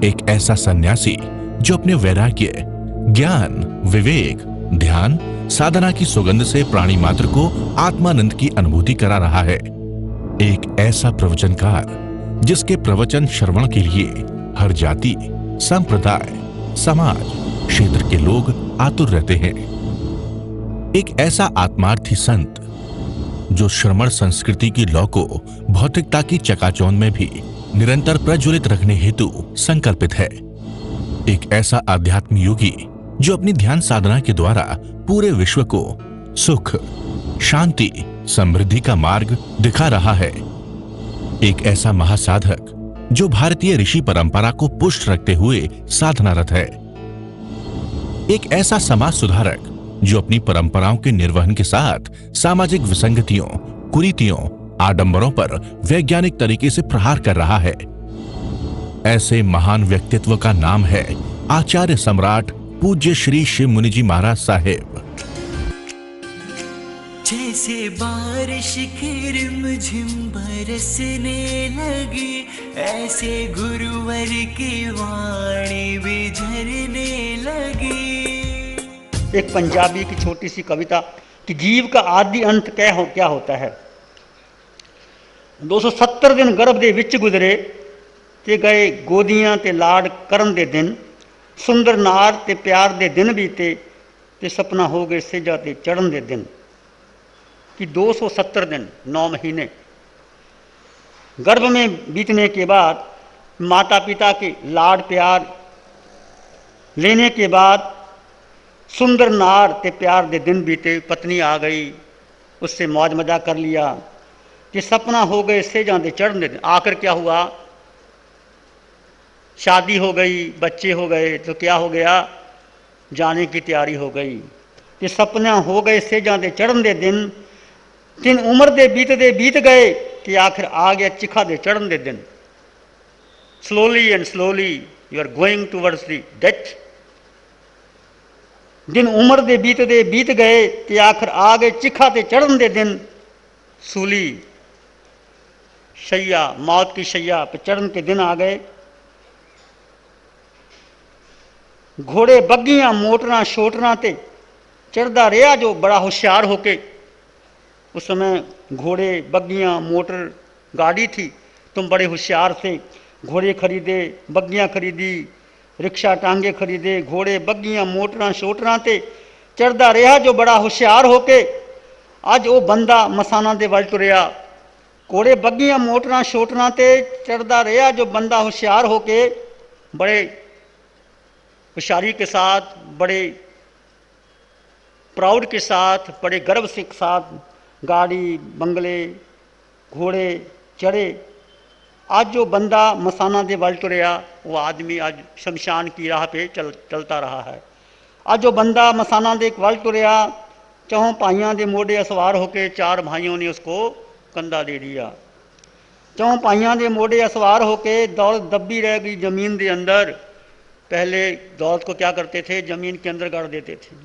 एक ऐसा सन्यासी जो अपने वैराग्य, ज्ञान, विवेक, ध्यान, साधना की सुगंध से प्राणी मात्र को आत्मानंद की अनुभूति करा रहा है। एक ऐसा प्रवचनकार जिसके प्रवचन श्रवण के लिए हर जाति, संप्रदाय, समाज, क्षेत्र के लोग आतुर रहते हैं। एक ऐसा आत्मार्थी संत जो श्रमण संस्कृति की लौ को भौतिकता की चकाचौंध में भी निरंतर प्रज्वलित रखने हेतु संकल्पित है। एक ऐसा आध्यात्म योगी जो अपनी ध्यान साधना के द्वारा पूरे विश्व को सुख, शांति, समृद्धि का मार्ग दिखा रहा है। एक ऐसा महासाधक जो भारतीय ऋषि परंपरा को पुष्ट रखते हुए साधनारत है। एक ऐसा समाज सुधारक जो अपनी परंपराओं के निर्वहन के साथ सामाजिक विसंगतियों, कुरीतियों, आडंबरों पर वैज्ञानिक तरीके से प्रहार कर रहा है। ऐसे महान व्यक्तित्व का नाम है आचार्य सम्राट पूज्य श्री शिव मुनि जी महाराज साहेब। जैसे बारिश की रिमझिम बरसने लगी, ऐसे गुरुवर की वाणी भी झरने लगी। एक पंजाबी की छोटी सी कविता कि जीव का आदि अंत क्या होता है। 270 दिन गर्भ दे विच गुजरे ते गए गोदियां ते लाड करन दे दिन, सुंदर नार ते प्यार दे दिन बीते ते सपना हो गए सेजा ते चढ़न दे दिन। कि 270 दिन 9 महीने गर्भ में बीतने के बाद, माता पिता के लाड प्यार लेने के बाद, सुंदर नार ते प्यार दे दिन बीते, पत्नी आ गई, उससे मौज मजा कर लिया कि सपना हो गए से जाते चढ़ दे। आकर क्या हुआ, शादी हो गई, बच्चे हो गए, तो क्या हो गया, जाने की तैयारी हो गई कि सपना हो गए से जाते चढ़न दे दिन, दिन उम्र दे बीत गए कि आखिर आ गया चिखा दे चढ़न दे दिन। Slowly and slowly you are going towards the death. दिन उम्र दे बीत गए कि आखिर आ गए चिखा ते चढ़न दे दिन। सूली शैया, मौत की शैया पे चढ़न के दिन आ गए। घोड़े बग्गियां मोटरां शोटरां ते चढ़दा रहा जो बड़ा होशियार होके। उस समय घोड़े बग्गियां मोटर गाड़ी थी, तुम बड़े होशियार थे, घोड़े खरीदे, बग्गियां खरीदी, रिक्शा टांगे खरीदे, घोड़े बग्गियां मोटरां शोटरां ते चढ़दा रहा जो बड़ा होशियार होके। अज वो बंदा मसाना दे वल तुरिया। घोड़े बग्गियां मोटरां शोटरां ते चढ़दा रहा जो बंदा होशियार होके। बड़े होशियारी के साथ, बड़े प्राउड के साथ, बड़े गर्व के साथ गाड़ी, बंगले, घोड़े चढ़े। आज जो बंदा मसाना दे वल तुरिया, वो आदमी आज शमशान की राह पे चलता रहा है। आज जो बंदा मसाना दे वल तुरिया, चौं भाइयों के मोढ़े असवार होके 4 भाइयों ने उसको कंधा दे दिया। चौं भाइयों के मोढ़े असवार होके दौलत दबी रह गई जमीन के अंदर। पहले दौलत को क्या करते थे, जमीन के अंदर गाड़ देते थे।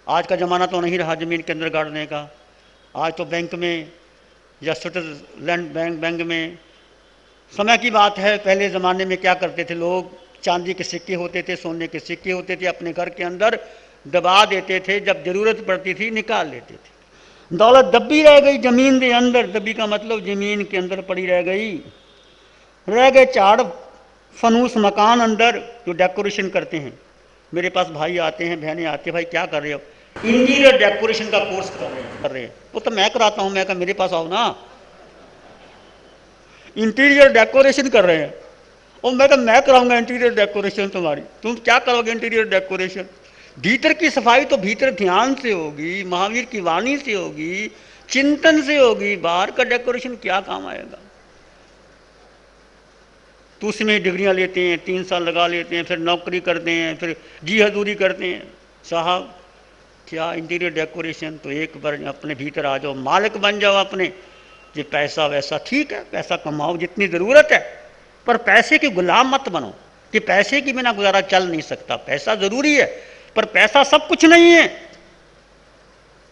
आज का ज़माना तो नहीं रहा जमीन के अंदर गाड़ने का। आज तो बैंक में या स्विट्जरलैंड बैंक में, समय की बात है। पहले ज़माने में क्या करते थे लोग, चांदी के सिक्के होते थे, सोने के सिक्के होते थे, अपने घर के अंदर दबा देते थे, जब ज़रूरत पड़ती थी निकाल लेते थे। दौलत दबी रह गई जमीन के अंदर। दबी का मतलब जमीन के अंदर पड़ी रह गई। रह गए झाड़ फनूस मकान अंदर जो डेकोरेशन करते हैं। मेरे पास भाई आते हैं, बहनें आती हैं, भाई क्या कर रहे हो, इंटीरियर डेकोरेशन का कोर्स कर रहे हैं। वो तो मैं कराता हूँ, मैं कहा मेरे पास आओ ना। इंटीरियर डेकोरेशन कर रहे हैं और मैं कहा मैं कराऊंगा इंटीरियर डेकोरेशन तुम्हारी। तुम क्या करोगे इंटीरियर डेकोरेशन? भीतर की सफाई तो भीतर ध्यान से होगी, महावीर की वाणी से होगी, चिंतन से होगी। बाहर का डेकोरेशन क्या काम आएगा? तो उसमें डिग्रियां लेते हैं, 3 साल लगा लेते हैं, फिर नौकरी करते हैं, फिर जी हजूरी करते हैं। साहब क्या इंटीरियर डेकोरेशन? तो एक बार अपने भीतर आ जाओ, मालिक बन जाओ अपने। ये पैसा वैसा ठीक है, पैसा कमाओ जितनी ज़रूरत है, पर पैसे के गुलाम मत बनो कि पैसे के बिना गुजारा चल नहीं सकता। पैसा ज़रूरी है, पर पैसा सब कुछ नहीं है।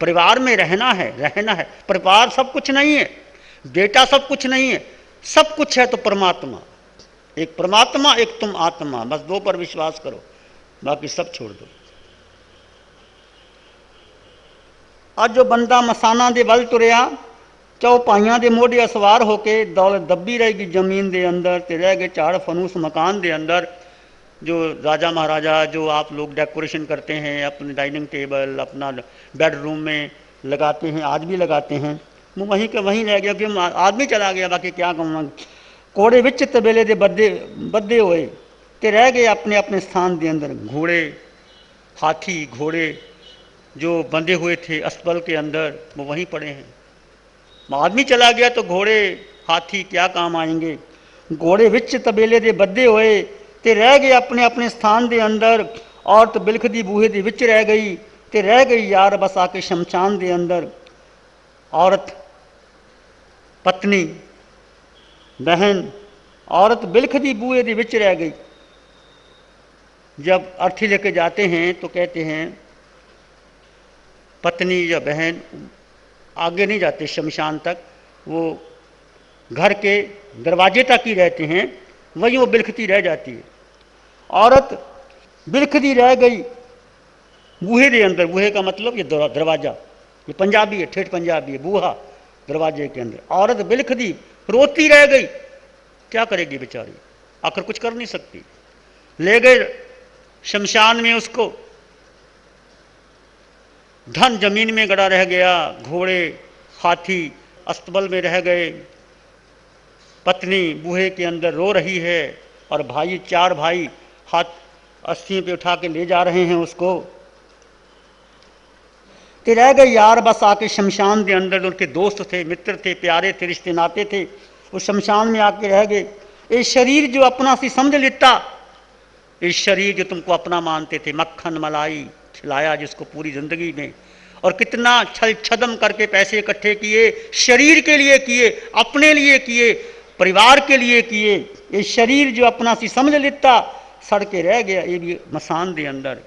परिवार में रहना है, परिवार सब कुछ नहीं है, बेटा सब कुछ नहीं है। सब कुछ है तो परमात्मा। एक परमात्मा, एक तुम आत्मा, बस दो पर विश्वास करो, बाकी सब छोड़ दो। ਅੱਜ जो बंदा मसाना ਦੇ ਵੱਲ ਤੁਰਿਆ, ਚੌਪਾਈਆਂ ਦੇ ਮੋਢੇ ਅਸਵਾਰ ਹੋ ਕੇ ਦੌਲਤ ਦੱਬੀ रहेगी ज़मीन ਦੇ अंदर, ਤੇ रह गए झाड़ फनूस मकान ਦੇ अंदर। जो राजा महाराजा जो आप लोग डेकोरेशन करते हैं अपने डाइनिंग टेबल, अपना बेडरूम में लगाते हैं, आज भी लगाते हैं, वो वहीं का वहीं रह गया, कि आदमी चला गया, बाकी क्या कहूँगा। कोड़े विच तबेले दे बद्दे हुए, ते रह गए अपने अपने स्थान के अंदर। घोड़े, हाथी, घोड़े जो बंधे हुए थे अस्तबल के अंदर, वो वहीं पड़े हैं। आदमी चला गया तो घोड़े हाथी क्या काम आएंगे। घोड़े विच तबेले दे बद्दे हुए, ते रह गए अपने अपने स्थान के अंदर। औरत बिलखदी बूहे दे विच रह गई, ते रह गई यार बस आके शमशान के अंदर। औरत, पत्नी, बहन, औरत बिलखदी बूहे दे विच रह गई। जब अर्थी लेके जाते हैं तो कहते हैं पत्नी या बहन आगे नहीं जाते शमशान तक, वो घर के दरवाजे तक ही रहते हैं, वहीं वो बिलखती रह जाती है। औरत बिलखती रह गई बूहे के अंदर। बूहे का मतलब ये दरवाज़ा, ये पंजाबी है, ठेठ पंजाबी है, बूहा दरवाजे के अंदर। औरत बिलखती रोती रह गई, क्या करेगी बेचारी, आखिर कुछ कर नहीं सकती। ले गए शमशान में उसको, धन जमीन में गड़ा रह गया, घोड़े हाथी अस्तबल में रह गए। पत्नी बूहे के अंदर रो रही है, और भाई, चार भाई हाथ अस्थियों पे उठा के ले जा रहे हैं उसको। ते रह गए यार बस आके शमशान के अंदर। उनके दोस्त थे, मित्र थे, प्यारे थे, रिश्ते नाते थे, वो शमशान में आके रह गए। ये शरीर जो अपना सी समझ लेता, ये शरीर जो तुमको अपना मानते थे, मक्खन मलाई खिलाया जिसको पूरी जिंदगी में, और कितना छल छदम करके पैसे इकट्ठे किए, शरीर के लिए किए, अपने लिए किए, परिवार के लिए किए। ये शरीर जो अपना सी समझ लेता, सड़ के रह गया। ये भी मसान के अंदर,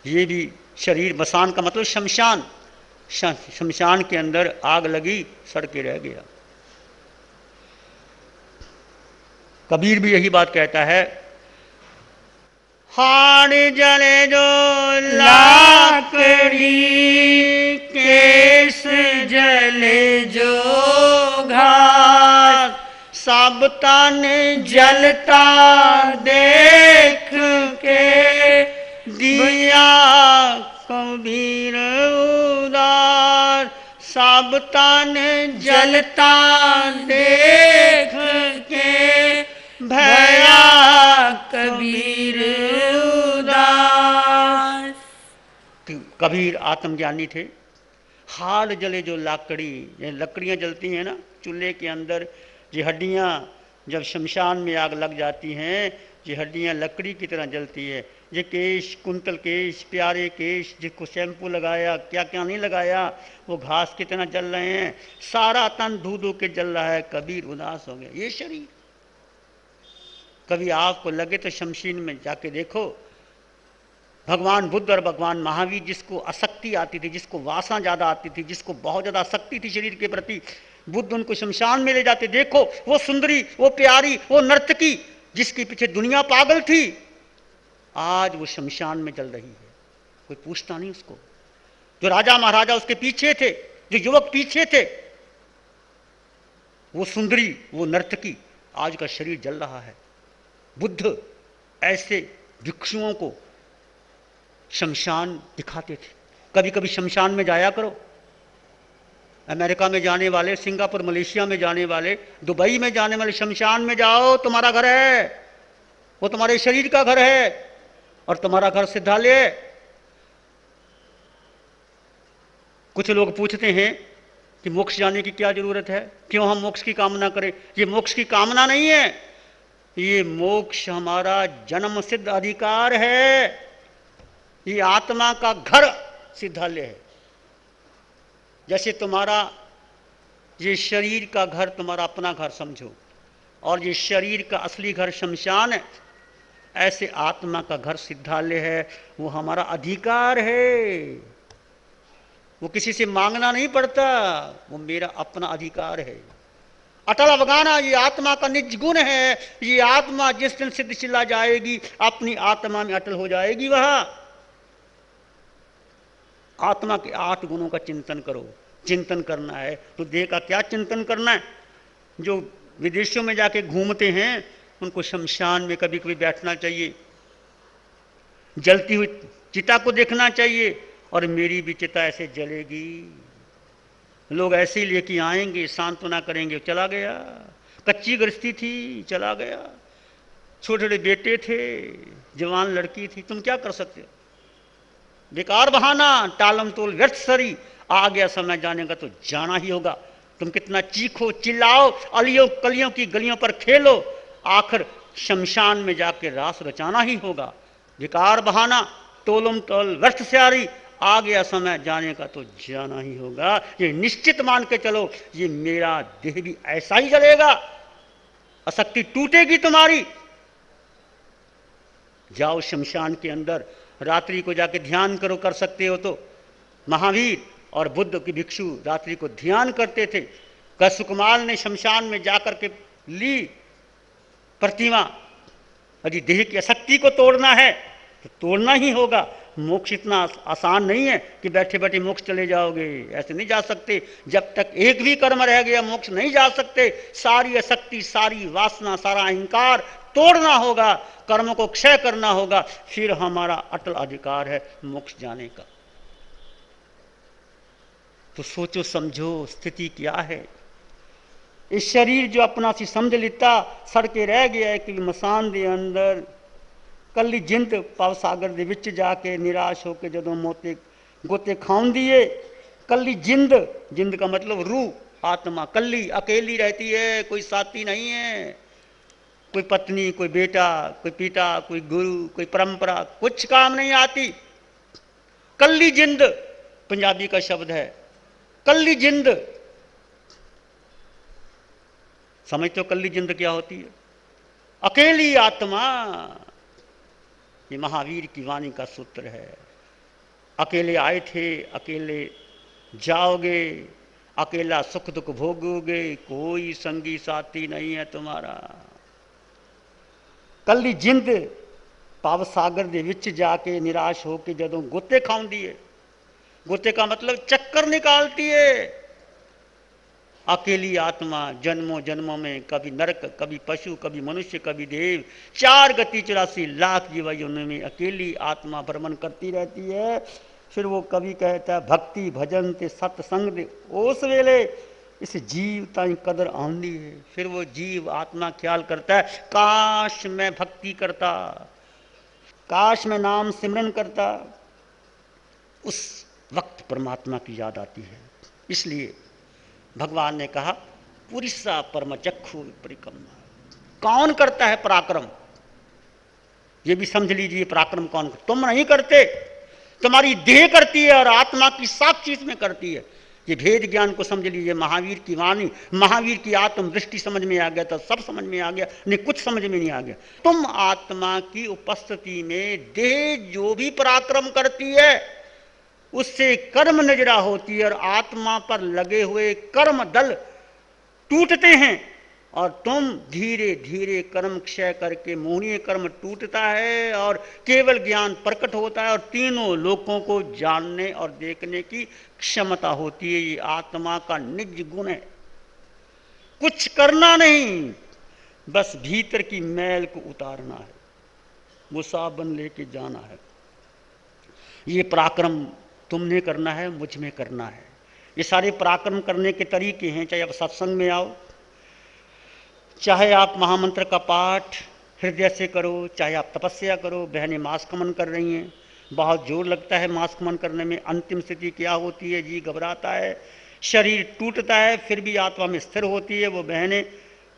ये भी शरीर, मसान का मतलब शमशान, शमशान के अंदर आग लगी, सड़ के रह गया। कबीर भी यही बात कहता है, हाड़ जले जो लाकड़ी, केस जले जो घास, सब तन जलता देख के, दिया कबीर उदार। सब तन जलता देख के, भया कबीर उदास। कबीर आत्मज्ञानी थे। हाड़ जले जो लाकड़ी, ये लकड़ियाँ जलती हैं ना चूल्हे के अंदर, ये हड्डियाँ जब शमशान में आग लग जाती हैं, ये हड्डियाँ लकड़ी की तरह जलती है। ये केश, कुंतल केश, प्यारे केश, जिसको शैम्पू लगाया, क्या क्या नहीं लगाया, वो घास की तरह जल रहे हैं। सारा तन धू धू के जल रहा है। कबीर उदास हो गया। ये शरीर, कभी आपको लगे तो शमशीन में जाके देखो, भगवान बुद्ध और भगवान महावीर, जिसको आसक्ति आती थी, जिसको वासना ज़्यादा आती थी, जिसको बहुत ज़्यादा आसक्ति थी शरीर के प्रति, बुद्ध उनको शमशान में ले जाते। देखो वो सुंदरी, वो प्यारी, वो नर्तकी, जिसके पीछे दुनिया पागल थी, आज वो शमशान में जल रही है, कोई पूछता नहीं उसको। जो राजा महाराजा उसके पीछे थे, जो युवक पीछे थे, वो सुंदरी, वो नर्तकी, आज का शरीर जल रहा है। बुद्ध ऐसे भिक्षुओं को शमशान दिखाते थे। कभी कभी शमशान में जाया करो। अमेरिका में जाने वाले, सिंगापुर मलेशिया में जाने वाले, दुबई में जाने वाले, शमशान में जाओ, तुम्हारा घर है, वो तुम्हारे शरीर का घर है, और तुम्हारा घर सिद्धालय है। कुछ लोग पूछते हैं कि मोक्ष जाने की क्या जरूरत है, क्यों हम मोक्ष की कामना करें। ये मोक्ष की कामना नहीं है, ये मोक्ष हमारा जन्म सिद्ध अधिकार है। ये आत्मा का घर सिद्धालय है। जैसे तुम्हारा ये शरीर का घर तुम्हारा अपना घर समझो, और ये शरीर का असली घर शमशान है, ऐसे आत्मा का घर सिद्धालय है। वो हमारा अधिकार है, वो किसी से मांगना नहीं पड़ता, वो मेरा अपना अधिकार है। अटल अवगाना ये आत्मा का निज गुण है। ये आत्मा जिस दिन सिद्ध चिल्ला जाएगी, अपनी आत्मा में अटल हो जाएगी। वह आत्मा के 8 गुणों का चिंतन करो। चिंतन करना है तो देह का क्या चिंतन करना है? जो विदेशों में जाके घूमते हैं उनको शमशान में कभी कभी बैठना चाहिए, जलती हुई चिता को देखना चाहिए, और मेरी भी चिता ऐसे जलेगी, लोग ऐसे ही लेके आएंगे, सांत्वना करेंगे, चला गया, कच्ची गृहस्थी थी, चला गया, छोटे छोटे बेटे थे, जवान लड़की थी, तुम क्या कर सकते हो? बेकार बहाना, टालम तोल व्यर्थ सरी, आ गया समय जाने का तो जाना ही होगा। तुम कितना चीखो चिल्लाओ, अलियों कलियों की गलियों पर खेलो, आखिर शमशान में जाके रास रचाना ही होगा। बेकार बहाना, तोलम तोल व्यर्थ स्यारी, आ गया समय जाने का तो जाना ही होगा। ये निश्चित मान के चलो, ये मेरा देह भी ऐसा ही जलेगा, आसक्ति टूटेगी तुम्हारी। जाओ शमशान के अंदर, रात्रि को जाके ध्यान करो, कर सकते हो तो। महावीर और बुद्ध की भिक्षु रात्रि को ध्यान करते थे। सुकुमार ने शमशान में जाकर के ली प्रतिमा। यदि देह की आसक्ति को तोड़ना है तो तोड़ना ही होगा। मोक्ष इतना आसान नहीं है कि बैठे बैठे मोक्ष चले जाओगे, ऐसे नहीं जा सकते। जब तक एक भी कर्म रह गया मोक्ष नहीं जा सकते। सारी आसक्ति, सारी वासना, सारा अहंकार तोड़ना होगा, कर्मों को क्षय करना होगा, फिर हमारा अटल अधिकार है मोक्ष जाने का। तो सोचो समझो स्थिति क्या है। इस शरीर जो अपना सी समझ लेता, सड़के रह गया है कि मसान दे अंदर ਕੱਲੀ ਜਿੰਦ ਭਵ ਸਾਗਰ ਦੇ ਵਿੱਚ ਜਾ ਕੇ निराश होके ਜਦੋਂ ਮੋਤੇ गोते खाऊंदी है। ਕੱਲੀ जिंद, जिंद का मतलब रूह, आत्मा ਕੱਲੀ अकेली रहती है, कोई साथी नहीं है, कोई पत्नी, कोई बेटा, कोई पिता, कोई गुरु, कोई परंपरा, कुछ काम नहीं आती। ਕੱਲੀ जिंद पंजाबी का शब्द है, ਕੱਲੀ जिंद। समझते हो ਕੱਲੀ जिंद क्या होती है? अकेली आत्मा। ये महावीर की वाणी का सूत्र है। अकेले आए थे, अकेले जाओगे, अकेला सुख दुख भोगोगे, कोई संगी साथी नहीं है तुम्हारा। ਕੱਲੀ जिंद भव सागर दे विच जाके निराश होके जदों गोते खाउंदी है, गोते का मतलब चक्कर निकालती है। अकेली आत्मा जन्मों जन्मों में कभी नरक, कभी पशु, कभी मनुष्य, कभी देव, 4 गति 84 लाख जीवाइयों में अकेली आत्मा भ्रमण करती रहती है। फिर वो कभी कहता है भक्ति भजन ते सत्संग दे उस वेले इस जीव ताई कदर आंदी है। फिर वो जीव आत्मा ख्याल करता है काश मैं भक्ति करता, काश मैं नाम सिमरन करता। उस वक्त परमात्मा की याद आती है। इसलिए भगवान ने कहा पुरिसा परम चक्षु परिक्रम। कौन करता है पराक्रम? ये भी समझ लीजिए, पराक्रम कौन? तुम नहीं करते, तुम्हारी देह करती है और आत्मा की साक्षी इसमें करती है। ये भेद ज्ञान को समझ लीजिए। महावीर की वाणी, महावीर की आत्म दृष्टि समझ में आ गया तो सब समझ में आ गया, नहीं कुछ समझ में नहीं आ गया। तुम आत्मा की उपस्थिति में देह जो भी पराक्रम करती है उससे कर्म नजरा होती है और आत्मा पर लगे हुए कर्म दल टूटते हैं और तुम धीरे धीरे कर्म क्षय करके मोहनीय कर्म टूटता है और केवल ज्ञान प्रकट होता है और तीनों लोकों को जानने और देखने की क्षमता होती है। ये आत्मा का निज गुण है। कुछ करना नहीं, बस भीतर की मैल को उतारना है, वो साबन लेके जाना है। ये पराक्रम तुमने करना है, मुझ में करना है। ये सारे पराक्रम करने के तरीके हैं। चाहे आप सत्संग में आओ, चाहे आप महामंत्र का पाठ हृदय से करो, चाहे आप तपस्या करो। बहनें मास्कमन कर रही हैं, बहुत जोर लगता है मास्कमन करने में। अंतिम स्थिति क्या होती है? जी घबराता है, शरीर टूटता है, फिर भी आत्मा में स्थिर होती है। वो बहनें,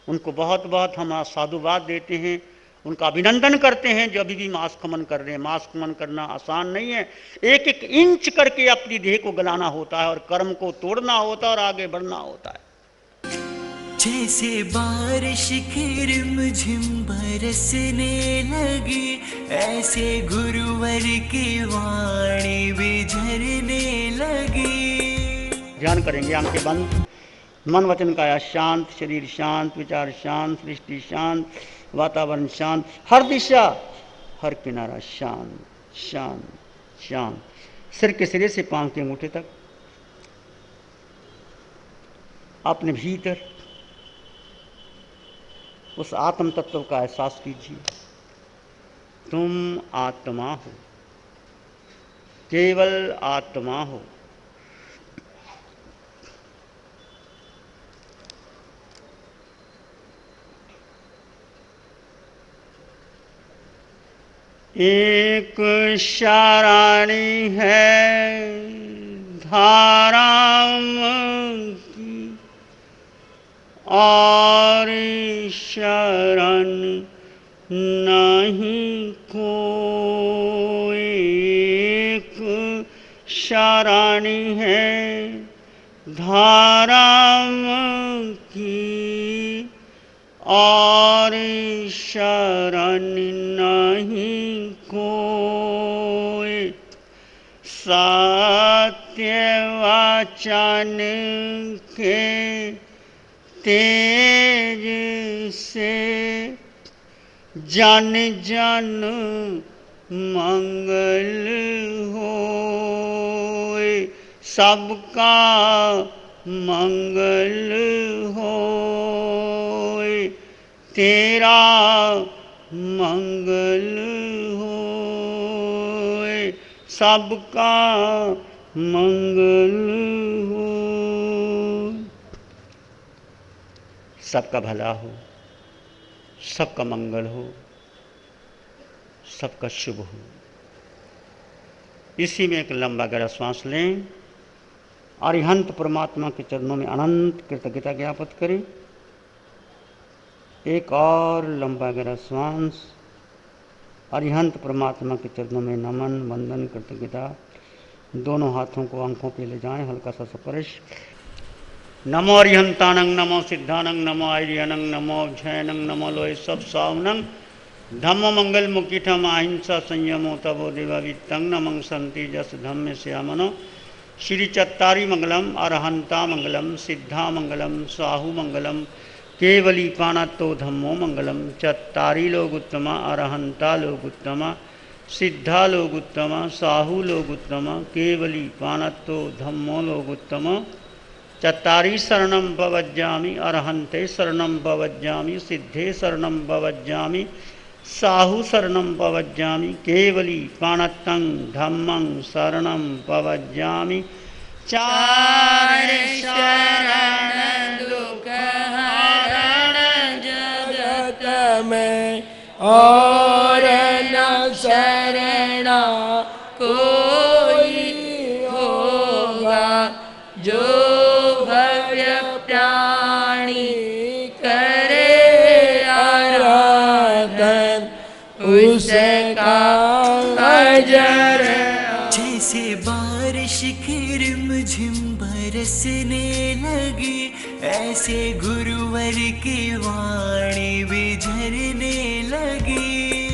उनको बहुत बहुत हम साधुवाद देते हैं, उनका अभिनंदन करते हैं जो अभी भी मास्कमन कर रहे हैं। मास्कमन करना आसान नहीं है। एक एक इंच करके अपनी देह को गलाना होता है और कर्म को तोड़ना होता है और आगे बढ़ना होता है। जैसे बारिश की रिमझिम बरसने लगी, ऐसे गुरुवर की वाणी भी झरने लगी। ध्यान करेंगे, आंखें बंद, मन वचन काया शांत, शरीर शांत, विचार शांत, सृष्टि शांत, वातावरण शांत, हर दिशा हर किनारा शांत शांत शांत। सिर के सिरे से पांव के अंगूठे तक अपने भीतर उस आत्म तत्व का एहसास कीजिए। तुम आत्मा हो, केवल आत्मा हो। एक शाराणी है धाराम की और शरण नहीं कोई। एक शाराणी है धाराम की और शरण नहीं कोई। सत्य वचन के तेज से जन जन मंगल होए। सबका मंगल होए, तेरा मंगल होए, सबका मंगल हो। सबका भला हो, सबका मंगल हो, सबका शुभ हो। इसी में एक लंबा गहरा श्वास लें। अरिहंत परमात्मा के चरणों में अनंत कृतज्ञता ज्ञापित करें। एक और लंबा गहरा श्वास। अरिहंत परमात्मा के चरणों में नमन, वंदन, कृतज्ञता। दोनों हाथों को आंखों पे ले जाएं, हल्का सा स्पर्श। नमो अरिहंतानंग, नमो सिद्धानंग, नमो आर्यनंग, नमो जैनंग, नमो लोय सब सावनंग। धम्म मंगल मुकिठम अहिंसा संयमो तबो देवावित्तंग नमं संति जस धम्म श्यामनो। श्री चत्तारी मंगलम, अरहंता मंगलम, सिद्धा मंगलम, साहू मंगलम, केवली पाणत्तो धम्मो मंगलम। चत्तारी लोग उत्तमा, अरहंता लोग उत्तमा, सिद्धा लोग उत्तमा, साहू लोग उत्तमा, केवली पाणत्तो धम्मो लोग उत्तमा। चत्तारी शरणं भवज्जामि, अरहंते शरणं भवज्जामि, सिद्धे शरणं भवज्जामि, साहू शरणं भवज्जामि, केवली पाणत्तं धम्मं शरणं भवज्जामि। चार शरण दुख हरण जगत में और न शरणा कोई होगा। जो भव्य प्राणी करे आराधन उसका अजर। जैसे बारिश की रिमझिम बरसने लगी, ऐसे गुरुवर की वाणी भी झरने लगी।